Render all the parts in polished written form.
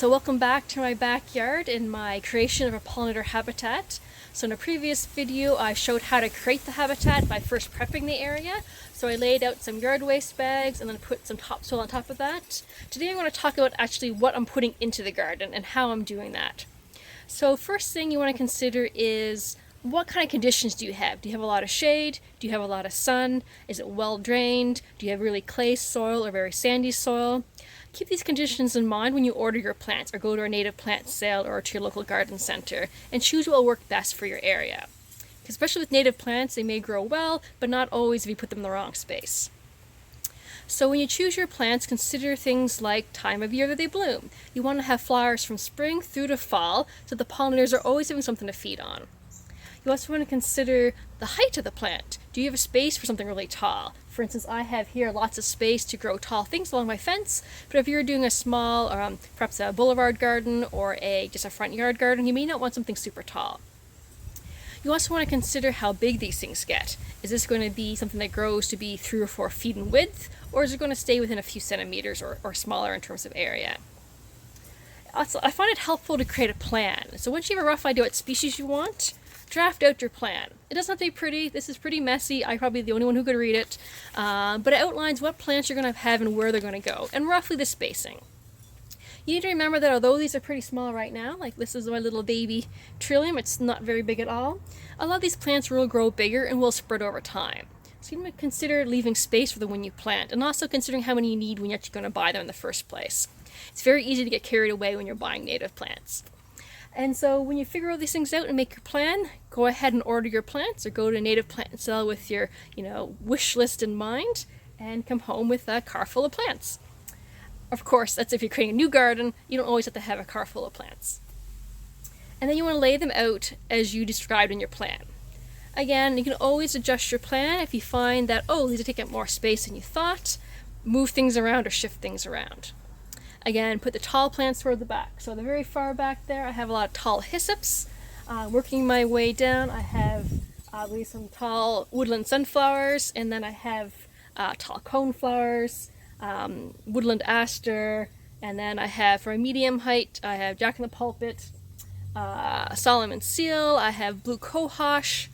So welcome back to my backyard and my creation of a pollinator habitat. So in a previous video I showed how to create the habitat by first prepping the area. So I laid out some yard waste bags and then put some topsoil on top of that. Today I'm going to talk about actually what I'm putting into the garden and how I'm doing that. So first thing you want to consider is what kind of conditions do you have? Do you have a lot of shade? Do you have a lot of sun? Is it well drained? Do you have really clay soil or very sandy soil? Keep these conditions in mind when you order your plants or go to a native plant sale or to your local garden center and choose what will work best for your area. Especially with native plants, they may grow well, but not always if you put them in the wrong space. So when you choose your plants, consider things like time of year that they bloom. You want to have flowers from spring through to fall so the pollinators are always having something to feed on. You also want to consider the height of the plant. Do you have a space for something really tall? For instance, I have here lots of space to grow tall things along my fence, but if you're doing a small, perhaps a boulevard garden or just a front yard garden, you may not want something super tall. You also want to consider how big these things get. Is this going to be something that grows to be 3 or 4 feet in width, or is it going to stay within a few centimeters or smaller in terms of area? Also, I find it helpful to create a plan. So once you have a rough idea what species you want, draft out your plan. It doesn't have to be pretty. This is pretty messy. I'm probably the only one who could read it. But it outlines what plants you're going to have and where they're going to go, and roughly the spacing. You need to remember that although these are pretty small right now, like this is my little baby trillium, it's not very big at all, a lot of these plants will grow bigger and will spread over time. So you need to consider leaving space for them when you plant, and also considering how many you need when you're actually going to buy them in the first place. It's very easy to get carried away when you're buying native plants. And so when you figure all these things out and make your plan, go ahead and order your plants or go to a native plant sale with your, wish list in mind and come home with a car full of plants. Of course, that's if you're creating a new garden. You don't always have to have a car full of plants. And then you want to lay them out as you described in your plan. Again, you can always adjust your plan if you find that, these are taking up more space than you thought. Move things around or shift things around. Again, put the tall plants toward the back. So the very far back there, I have a lot of tall hyssops. Working my way down, I have some tall woodland sunflowers, and then I have tall coneflowers, woodland aster, and then I have, for a medium height, I have jack-in-the-pulpit, Solomon seal, I have blue cohosh,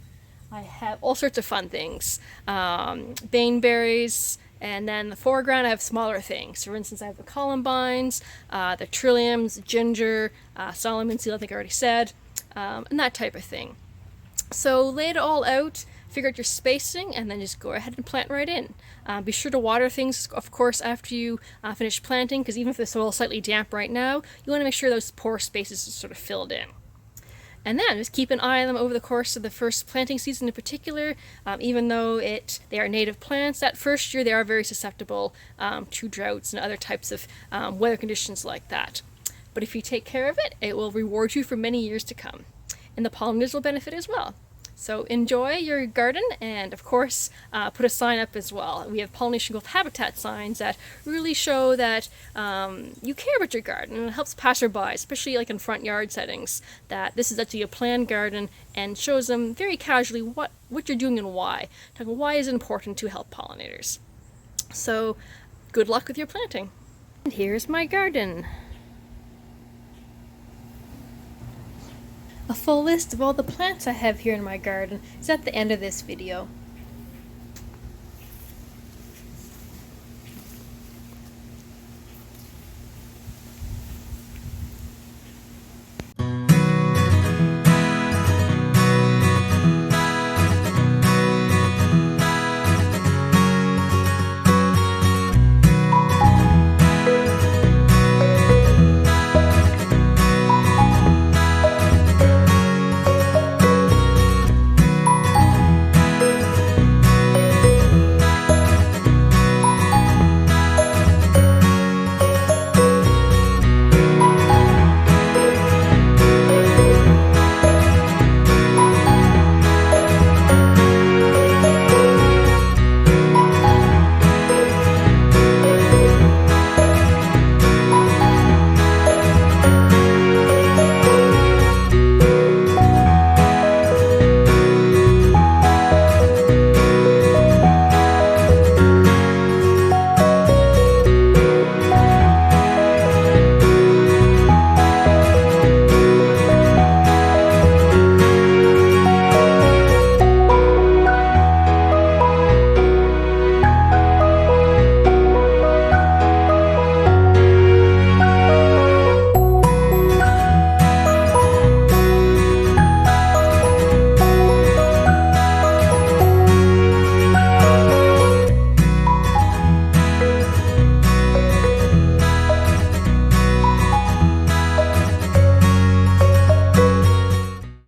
I have all sorts of fun things, baneberries, and then the foreground I have smaller things. For instance, I have the columbines, the trilliums, ginger, Solomon seal I think I already said, and that type of thing. So lay it all out, figure out your spacing, and then just go ahead and plant right in. Be sure to water things, of course, after you finish planting, because even if the soil is slightly damp right now, you want to make sure those pore spaces are sort of filled in. And then just keep an eye on them over the course of the first planting season in particular. Even though they are native plants, that first year they are very susceptible to droughts and other types of weather conditions like that. But if you take care of it, it will reward you for many years to come. And the pollinators will benefit as well. So enjoy your garden, and of course put a sign up as well. We have pollination growth habitat signs that really show that you care about your garden, and it helps passerby, especially like in front yard settings, that this is actually a planned garden, and shows them very casually what you're doing and why. Talking why is it important to help pollinators. So good luck with your planting. And here's my garden. A full list of all the plants I have here in my garden is at the end of this video.